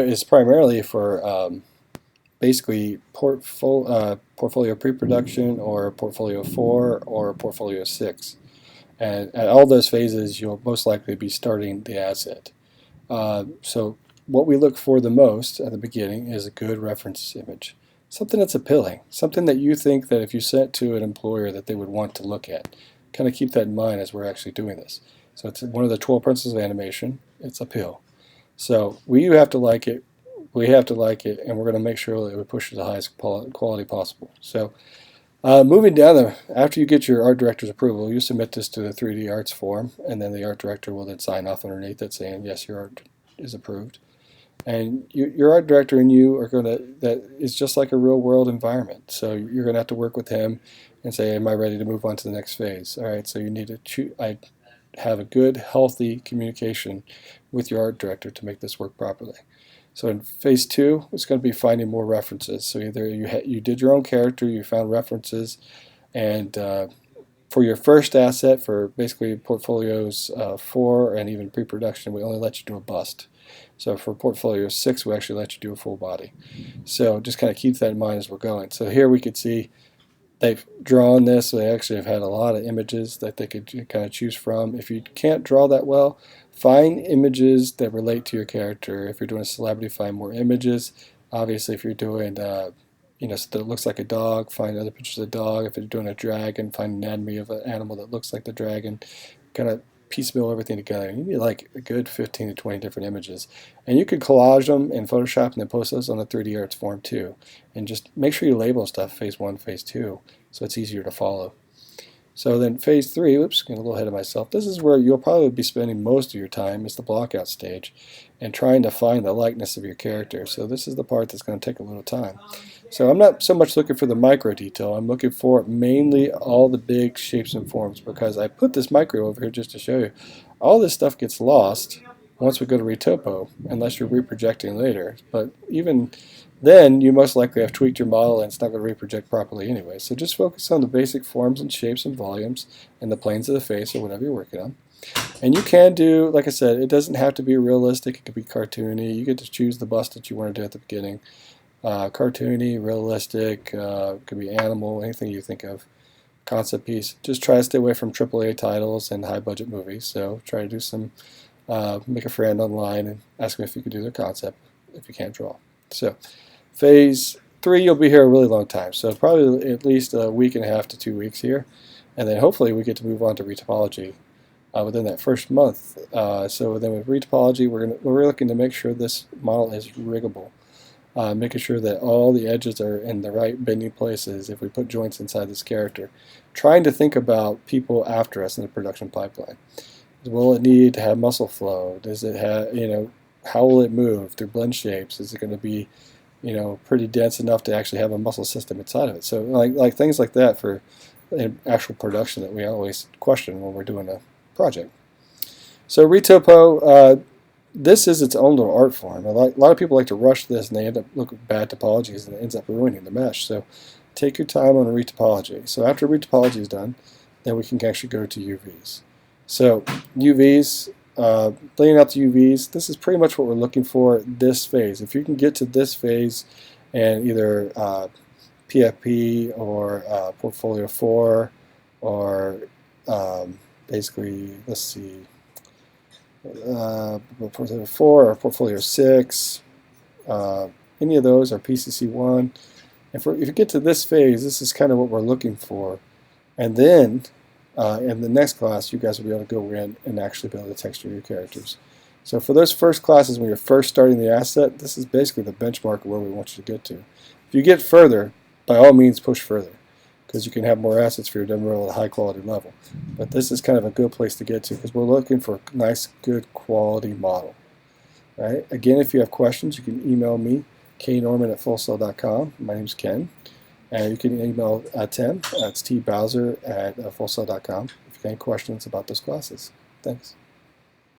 is primarily for basically portfolio pre-production or portfolio 4 or portfolio 6. And at all those phases, you'll most likely be starting the asset. So what we look for the most at the beginning is a good reference image. Something that's appealing, something that you think that if you sent to an employer that they would want to look at. Kind of keep that in mind as we're actually doing this. So it's one of the 12 principles of animation. It's appeal. So we have to like it, we have to like it, and we're going to make sure that we push to the highest quality possible. So moving down there, after you get your art director's approval, you submit this to the 3D Arts form, and then the art director will then sign off underneath it saying, yes, your art is approved. And your art director and you are going to, that is just like a real world environment. So you're going to have to work with him and say, am I ready to move on to the next phase? All right, so you need to have a good, healthy communication with your art director to make this work properly. So in phase 2, it's going to be finding more references. So either you did your own character, you found references, and for your first asset, for basically portfolios 4 and even pre-production, we only let you do a bust. So for portfolio 6, we actually let you do a full body. So just kind of keep that in mind as we're going. So here we could see they've drawn this, so they actually have had a lot of images that they could kind of choose from. If you can't draw that well, find images that relate to your character. If you're doing a celebrity, find more images. Obviously, if you're doing so that it looks like a dog, find other pictures of the dog. If you're doing a dragon, find anatomy of an animal that looks like the dragon. Kind of piecemeal everything together. You need like a good 15 to 20 different images. And you could collage them in Photoshop and then post those on the 3D Arts form too. And just make sure you label stuff phase 1, phase 2, so it's easier to follow. So then phase 3, oops, getting a little ahead of myself. This is where you'll probably be spending most of your time, is the blockout stage, and trying to find the likeness of your character. So this is the part that's going to take a little time. So I'm not so much looking for the micro detail. I'm looking for mainly all the big shapes and forms, because I put this micro over here just to show you. All this stuff gets lost once we go to retopo, unless you're reprojecting later. But even then, you most likely have tweaked your model and it's not going to reproject properly anyway. So just focus on the basic forms and shapes and volumes and the planes of the face or whatever you're working on. And you can do, like I said, it doesn't have to be realistic. It could be cartoony. You get to choose the bust that you want to do at the beginning. Cartoony, realistic, could be animal, anything you think of. Concept piece. Just try to stay away from AAA titles and high budget movies. So try to do some, make a friend online and ask them if you could do their concept if you can't draw. So phase 3, you'll be here a really long time. So probably at least a week and a half to 2 weeks here. And then hopefully we get to move on to retopology within that first month. So then with retopology, we're looking to make sure this model is riggable. Making sure that all the edges are in the right bending places if we put joints inside this character. Trying to think about people after us in the production pipeline. Will it need to have muscle flow? Does it have, how will it move through blend shapes? Is it going to be, pretty dense enough to actually have a muscle system inside of it? So like things like that for actual production that we always question when we're doing a project. So retopo, this is its own little art form. A lot of people like to rush this and they end up looking at bad topologies and it ends up ruining the mesh. So take your time on a retopology. So after retopology is done, then we can actually go to UVs. So UVs, laying out the UVs, this is pretty much what we're looking for this phase. If you can get to this phase and either PFP or Portfolio 4 or basically, let's see, Portfolio 4 or Portfolio 6, any of those, or PCC 1. If you get to this phase, this is kind of what we're looking for. And then in the next class, you guys will be able to go in and actually be able to texture your characters. So for those first classes, when you're first starting the asset, this is basically the benchmark of where we want you to get to. If you get further, by all means push further, because you can have more assets for your demo reel at a high quality level. But this is kind of a good place to get to, because we're looking for a nice, good quality model. Right? Again, if you have questions, you can email me, knorman@fullsail.com. My name's Ken. And you can email Tim, that's tbowser@fullsail.com, if you have any questions about those classes. Thanks.